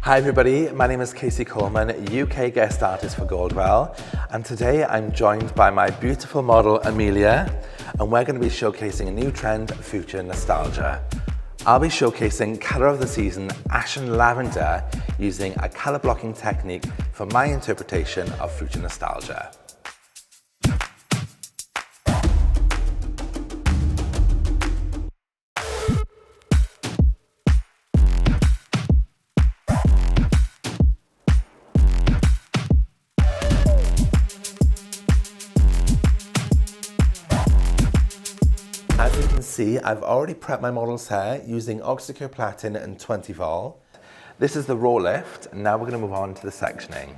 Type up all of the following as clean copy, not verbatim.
Hi everybody, my name is Casey Coleman, UK guest artist for Goldwell, and today I'm joined by my beautiful model Amelia, and we're going to be showcasing a new trend, Futurestalgia. I'll be showcasing colour of the season, Ashen Lavender, using a colour blocking technique for my interpretation of Futurestalgia. As you can see, I've already prepped my model's hair using Oxycur Platin and 20 vol. This is the raw lift, and now we're going to move on to the sectioning.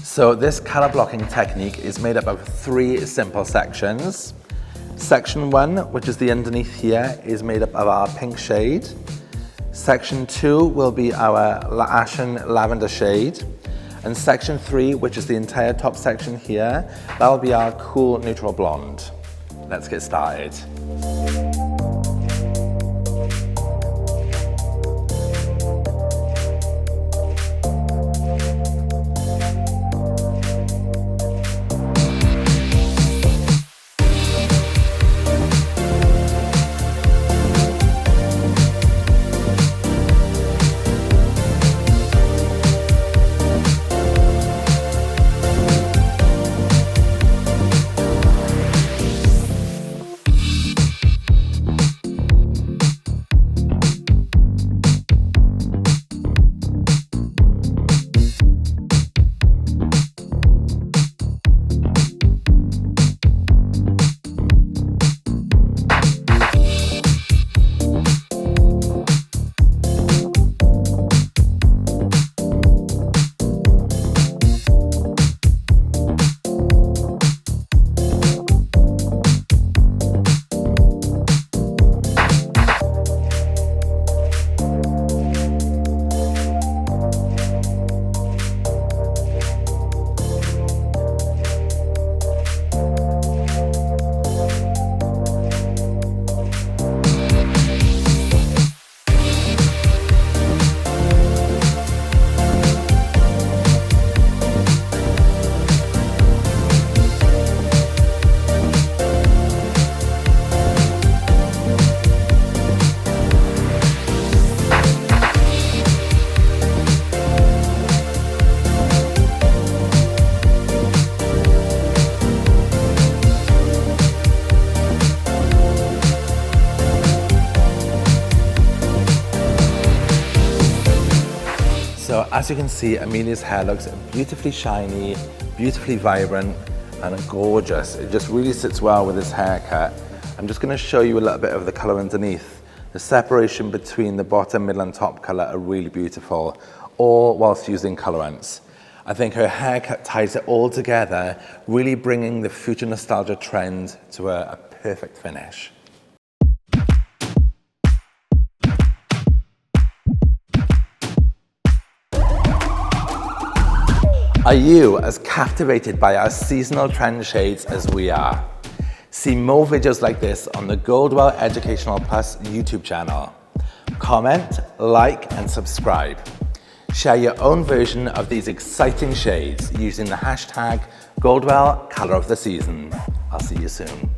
So this color blocking technique is made up of 3 simple sections. Section 1, which is the underneath here, is made up of our pink shade. Section 2 will be our Ashen Lavender shade. And Section 3, which is the entire top section here, that'll be our cool neutral blonde. Let's get started. So as you can see, Amelia's hair looks beautifully shiny, beautifully vibrant, and gorgeous. It just really sits well with this haircut. I'm just going to show you a little bit of the colour underneath. The separation between the bottom, middle and top colour are really beautiful, all whilst using COLORANCE. I think her haircut ties it all together, really bringing the Futurestalgia trend to a perfect finish. Are you as captivated by our seasonal trend shades as we are? See more videos like this on the Goldwell Educational Plus YouTube channel. Comment, like and subscribe. Share your own version of these exciting shades using the hashtag Goldwell Color of the Season. I'll see you soon.